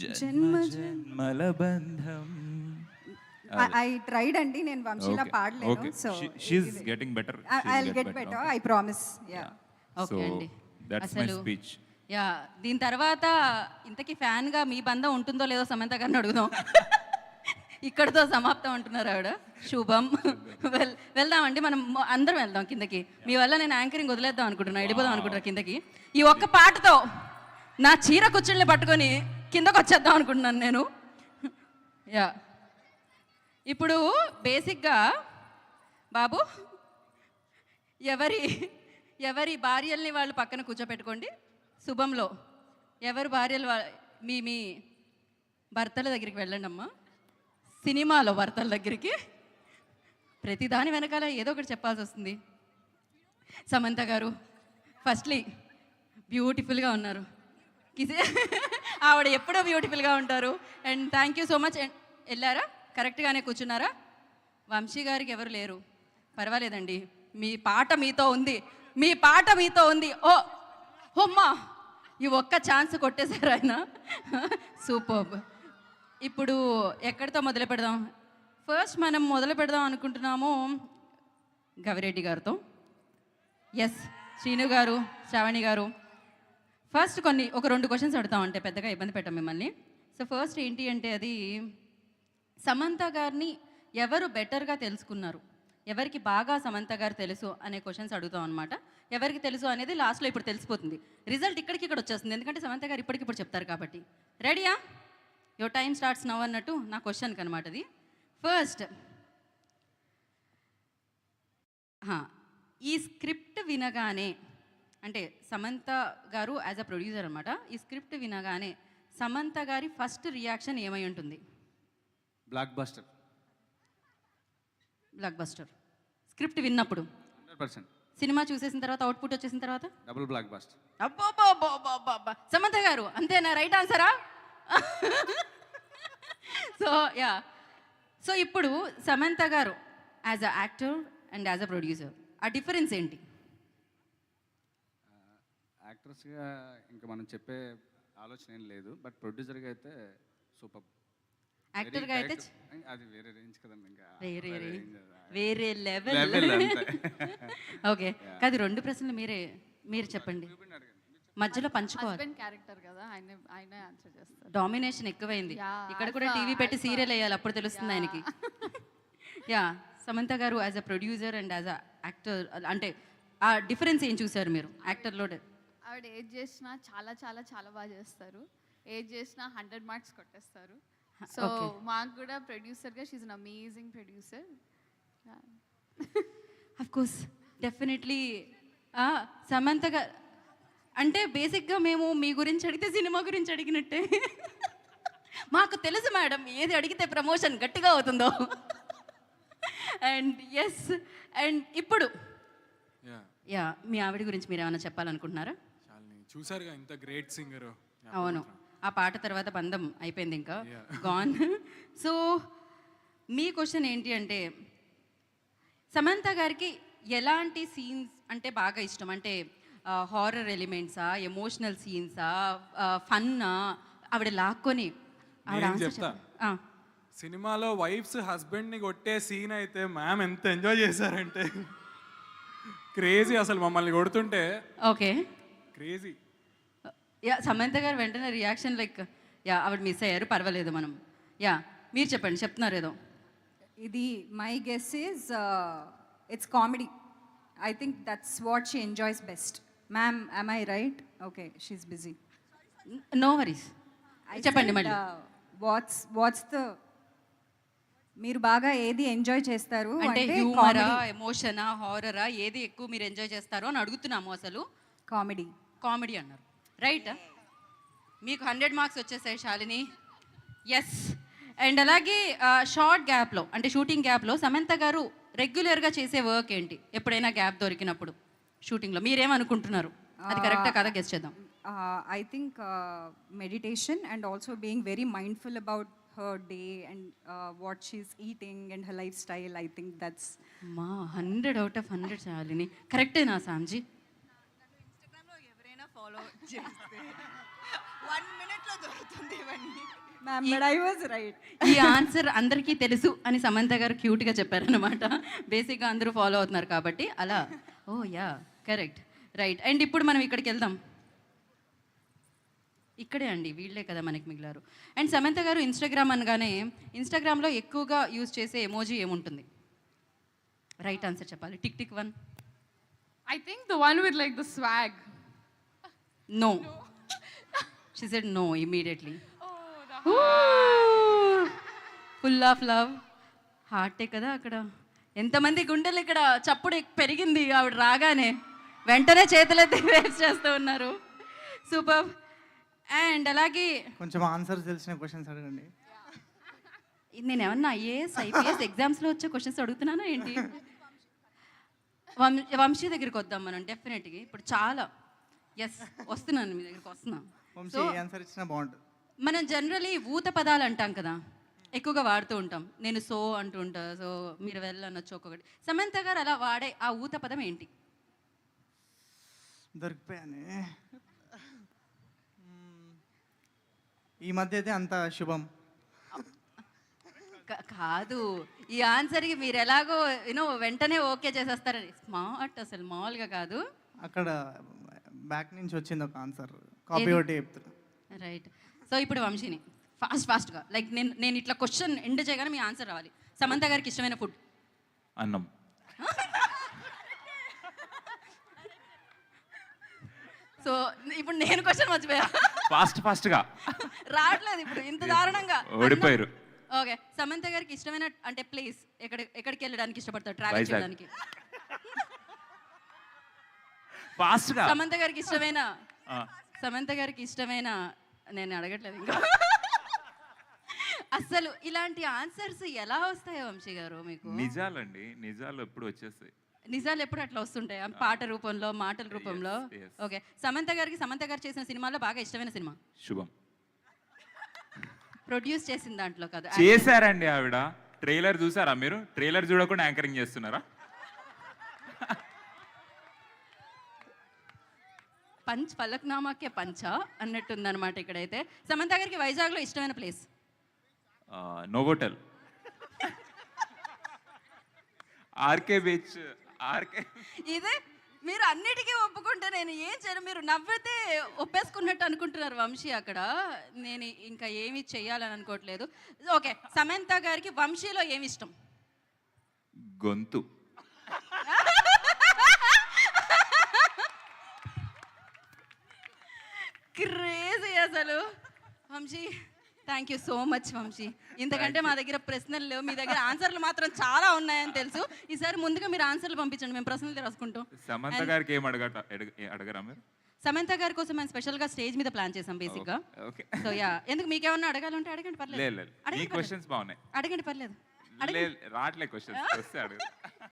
జన్మ జన్మల బంధం. I tried అండి, నేను వంశీలా పాడలేను. Okay. So She's getting better. I'll get better. I promise. Yeah. Okay అండి. That's my speech. యా, దీని తర్వాత ఇంతకీ ఫ్యాన్గా మీ బంధం ఉంటుందో లేదో సమంత గారిని అడుగుదాం. ఇక్కడితో సమాప్తం అంటున్నారు ఆవిడ. శుభం. వెళ్దామండి, మనం అందరం వెళ్దాం కిందకి. మీ వల్ల నేను యాంకరింగ్ వదిలేద్దాం అనుకుంటున్నా, వెళ్ళిపోదాం అనుకుంటున్నా కిందకి. ఈ ఒక్క పాటతో నా చీర కుచ్చుల్ని పట్టుకొని కిందకు వచ్చేద్దాం అనుకుంటున్నాను నేను. యా, ఇప్పుడు బేసిక్గా బాబు ఎవరి భార్యల్ని వాళ్ళు పక్కన కూర్చోపెట్టుకోండి. శుభంలో ఎవరి భార్యలు మీ భర్తల దగ్గరికి వెళ్ళండి అమ్మా. సినిమాలో భర్తల దగ్గరికి ప్రతిదాని వెనకాల ఏదో ఒకటి చెప్పాల్సి వస్తుంది. సమంత గారు ఫస్ట్లీ బ్యూటిఫుల్గా ఉన్నారు. ఆవిడ ఎప్పుడో బ్యూటిఫుల్గా ఉంటారు. And thank you so much. And వెళ్ళారా, కరెక్ట్గానే కూర్చున్నారా? వంశీ గారికి ఎవరు లేరు, పర్వాలేదండి, మీ పాట మీతో ఉంది, మీ పాట మీతో ఉంది. ఓ హోమ్మా, ఈ ఒక్క ఛాన్స్ కొట్టేశారు ఆయన. సూపర్బ్. ఇప్పుడు ఎక్కడితో మొదలు పెడదాం? ఫస్ట్ మనం మొదలు పెడదాం అనుకుంటున్నాము గవిరెడ్డి గారితో. ఎస్, శ్రీను గారు, శ్రావణి గారు, ఫస్ట్ ఒక 2 క్వశ్చన్స్ అడుగుతాం, అంటే పెద్దగా ఇబ్బంది పెట్టాం మిమ్మల్ని. సో ఫస్ట్ ఏంటి అంటే, అది సమంత గారిని ఎవరు బెటర్గా తెలుసుకున్నారు, ఎవరికి బాగా సమంత గారు తెలుసు అనే క్వశ్చన్స్ అడుగుతాం అనమాట. ఎవరికి తెలుసు అనేది లాస్ట్లో ఇప్పుడు తెలిసిపోతుంది. రిజల్ట్ ఇక్కడ వచ్చేస్తుంది, ఎందుకంటే సమంత గారు ఇప్పటికిప్పుడు చెప్తారు కాబట్టి. రెడీయా? యువర్ టైం స్టార్ట్స్ నవ్ అన్నట్టు నా క్వశ్చన్కి అనమాట అది. ఫస్ట్, ఈ స్క్రిప్ట్ వినగానే, అంటే సమంత గారు యాజ్ అ ప్రొడ్యూసర్ అనమాట, ఈ స్క్రిప్ట్ వినగానే సమంత గారి ఫస్ట్ రియాక్షన్ ఏమై ఉంటుంది? Block buster. Block buster. Script విన్నప్పుడు 100%. సినిమా చూసేసిన తర్వాత, అవుట్పుట్ వచ్చేసిన తర్వాత డబుల్ బ్లాక్ బస్టర్. అబ్బా, సమంత గారు అంతేనా? రైట్ ఆన్సరా? సో యా, సో ఇప్పుడు సమంత గారు as a actor and as a producer, ఆ డిఫరెన్స్ ఏంటి? యాక్టర్స్గా ఇంకా మనం చెప్పే ఆలోచన ఏం లేదు, బట్ ప్రొడ్యూసర్గా అయితే సూపర్. యాక్టర్గా అయితే అది వేరే రేంజ్ కదండి, ఇంకా వేరే లెవెల్. ఓకే, కాదు, 2 ప్రశ్నలు మీరు చెప్పండి, మధ్యలో పంచుకోవాలి. క్యారెక్టర్ కదా, ఆయన ఆన్సర్ చేస్తారు. డామినేషన్ ఎక్కువైంది. ఇక్కడ కూడా టీవీ పెట్టి సీరియల్ వేయాలి, అప్పుడు తెలుస్తుంది ఆయనకి. యా, సమంత గారు as a producer and as a actor, అంటే ఆ డిఫరెన్స్ ఏం చూసారు మీరు యాక్టర్లో? ఆవిడ ఏది చేసినా చాలా చాలా చాలా బాగా చేస్తారు. ఏది చేసినా 100 మార్క్స్ కొట్టేస్తారు. సో మాకు కూడా ప్రొడ్యూసర్గా she's an amazing producer. Of course, definitely. Samantha garu అంటే బేసిక్గా మేము మీ గురించి అడిగితే సినిమా గురించి అడిగినట్టే. మాకు తెలుసు మేడం, ఏది అడిగితే ప్రమోషన్ గట్టిగా అవుతుందో. అండ్ ఎస్, అండ్ ఇప్పుడు యా, మీ ఆవిడ గురించి మీరు ఏమైనా చెప్పాలనుకుంటున్నారా? చూసారుగా, ఇంత గ్రేట్ సింగర్. అవును, ఆ పాట తర్వాత బంధం అయిపోయింది, ఇంకా గాన్. సో మీ క్వశ్చన్ ఏంటి అంటే, సమంత గారికి ఎలాంటి సీన్స్ అంటే బాగా ఇష్టం? అంటే హారర్ ఎలిమెంట్సా, ఎమోషనల్ సీన్సా, ఫన్నా? ఆవిడ లాక్కొని చెప్తా. సినిమాలో వైఫ్స్ హస్బెండ్ని కొట్టే సీన్ అయితే మ్యామ్ ఎంత ఎంజాయ్ చేశారంటే క్రేజీ, అసలు మమ్మల్ని కొడుతుంటే. Okay, crazy. యా, సమంత గారు వెంటనే రియాక్షన్ లైక్, యా ఆవిడ మిస్ అయ్యారు, పర్వాలేదు మనం. యా, మీరు చెప్పండి, చెప్తున్నారు ఏదో. ఇది my guess is it's comedy. I think that's what she enjoys best. Ma'am, am I right? Okay, she's busy. No worries. చెప్పండి మళ్ళీ. What's the, మీరు బాగా ఏది ఎంజాయ్ చేస్తారు అంటే హ్యూమరా, ఎమోషనా, హారరా, ఏది ఎక్కువ మీరు ఎంజాయ్ చేస్తారు అని అడుగుతున్నాము. అసలు కామెడీ అన్నారు, రైట్? మీకు 100 మార్క్స్ వచ్చేసాయి శాలిని. ఎస్. అండ్ అలాగే షార్ట్ గ్యాప్లో, అంటే షూటింగ్ గ్యాప్లో సమంత గారు రెగ్యులర్గా చేసే వర్క్ ఏంటి? ఎప్పుడైనా గ్యాప్ దొరికినప్పుడు షూటింగ్లో మీరేమనుకుంటున్నారు? అది కరెక్టా కదా, గెస్ చేద్దాం. I think meditation and also being very mindful about her day and what she's eating and her lifestyle. I think that's 100 out of 100 Shalini. కరెక్టేనా సామ్జీ? ఇన్స్టాగ్రామ్లో ఎవరైనా ఫాలో చేస్తే 1 minute దొరుకుతుంది ఇవన్నీ. Ma'am but I was right. ఈ answer అందరికీ తెలుసు అని సమంత గారు క్యూట్గా చెప్పారనమాట. బేసిక్గా అందరూ ఫాలో అవుతున్నారు కాబట్టి అలా. ఓ యా కరెక్ట్ రైట్. అండ్ ఇప్పుడు మనం ఇక్కడికి వెళ్దాం. ఇక్కడే అండి, వీళ్ళే కదా మనకి మిగిలారు. అండ్ సమంత గారు ఇన్స్టాగ్రామ్ అనగానే ఇన్స్టాగ్రామ్లో ఎక్కువగా యూజ్ చేసే ఎమోజీ ఏముంటుంది? రైట్ ఆన్సర్ చెప్పాలి. Tick tick 1. I think the one with like the swag. No. She said no immediately. Full of love హార్టే కదా అక్కడ. ఎంతమంది గుండెలు ఇక్కడ చప్పుడు పెరిగింది ఆవిడ రాగానే. వెంటనే చేతులెత్తి వేస్ట్ చేస్తూ ఉన్నారు. సూపర్. అండ్ అలాగే కొంచెం ఆన్సర్ తెలిసిన క్వశ్చన్స్ అడగండి. నేను ఏమన్నా ఐఏఎస్ ఐపీఎస్ ఎగ్జామ్స్లో వచ్చే క్వశ్చన్స్ అడుగుతున్నానా ఏంటి? వంశీ దగ్గరికి వద్దాం మనం డెఫినెట్గా. ఇప్పుడు చాలా వస్తున్నాను మీ దగ్గరికి వస్తున్నా. వంశీ ఆన్సర్ ఇచ్చినా బాగుంటుంది. మనం జనరలీ ఊత పదాలు అంటాం కదా, ఎక్కువగా వాడుతూ ఉంటాం. నేను సో అంటూ ఉంటా, సో మీరు వెళ్ళనొచ్చు ఒక్కొక్కటి. సమంత గారు అలా వాడే ఆ ఊత పదం ఏంటి? దొరికిపోయానే. ఈ మధ్య అయితే అంత శుభం కాదు. ఈ ఆన్సర్కి మీరు ఎలాగో వెంటనే ఓకే చేసేస్తారని. స్మార్ట్ అసలు మామూలుగా కాదు. అక్కడ బ్యాక్ నుంచి వచ్చింది ఒక ఆన్సర్, కాపీ ఒకటి చెప్తున్నా. రైట్. సో ఇప్పుడు వంశీని ఫాస్ట్గా లైక్ నేను ఇట్లా క్వశ్చన్ ఎండ్ చేయగానే మీ ఆన్సర్ రావాలి. సమంత గారికి ఇష్టమైన ఫుడ్? అన్నం. సో ఇప్పుడు నేను క్వశ్చన్ మర్చిపోయా. ఫాస్ట్గా రావట్లేదు ఇప్పుడు ఇంత దారుణంగా. ఓడిపోయారు. ఓకే. సమంత గారికి ఇష్టమైన అంటే ప్లేస్ ఎక్కడికి వెళ్ళడానికి ఇష్టపడతారు ట్రావెల్ వైజాగ్. చేయడానికి? ఫాస్ట్గా. సమంత గారికి ఇష్టమైన నేను అడగట్లేదు ఇంకా. అసలు ఇలాంటి ఆన్సర్స్ ఎలా వస్తాయో వంశీ గారు మీకు? నిజాలండి, నిజాలు ఎప్పుడు వచ్చేస్తాయి. నిజాలు ఎప్పుడు అట్లా వస్తుంటాయి పాట రూపంలో, మాటల రూపంలో. yes. ఓకే. సమంత గారు చేసిన సినిమాలో బాగా ఇష్టమైన సినిమా? శుభం. ప్రొడ్యూస్ చేసిన దాంట్లో కదా చేశారండి ఆవిడ. ట్రైలర్ చూసారా మీరు? ట్రైలర్ చూడకుండా యాంకరింగ్ చేస్తున్నారా? పంచ్ ఫలక్నామాకే పంచా అన్నట్టుందన్నమాట ఇక్కడైతే. సమంత గారికి వైజాగ్లో ఇష్టమైన ప్లేస్? Novotel, RK beach. ఇదే మీరు అన్నిటికీ ఒప్పుకుంటే నేను ఏం చేయను. మీరు నవ్వితే ఒప్పేసుకున్నట్టు అనుకుంటున్నారు వంశీ అక్కడ. నేను ఇంకా ఏమి చెయ్యాలని అనుకోవట్లేదు. ఓకే. సమంత గారికి వంశీలో ఏమి ఇష్టం? గొంతు. క్రేజీ అసలు. Vamsi thank you so much Vamsi. ఇంతకంటే మా దగ్గర ప్రశ్నలు లేవు, మీ దగ్గర ఆన్సర్లు మాత్రం చాలా ఉన్నాయని తెలుసు. ఈసారి ముందుగా మీరు ఆన్సర్లు పంపించండి, మేము ప్రశ్నలు రాసుకుంటాం. సమంత గారికి ఏం అడగరా మీరు? సమంత గారి కోసం మేము స్పెషల్గా స్టేజ్ మీద ప్లాన్ చేసాం బేసిక్గా. ఓకే. సో యా, ఎందుకు మీకేమన్నా అడగాలంటే అడగండి పర్లేదు. లేదు, ఈ క్వశ్చన్స్ బాగున్నాయి. అడగండి పర్లేదు. రావట్లే క్వశ్చన్స్ వస్తే అడుగు.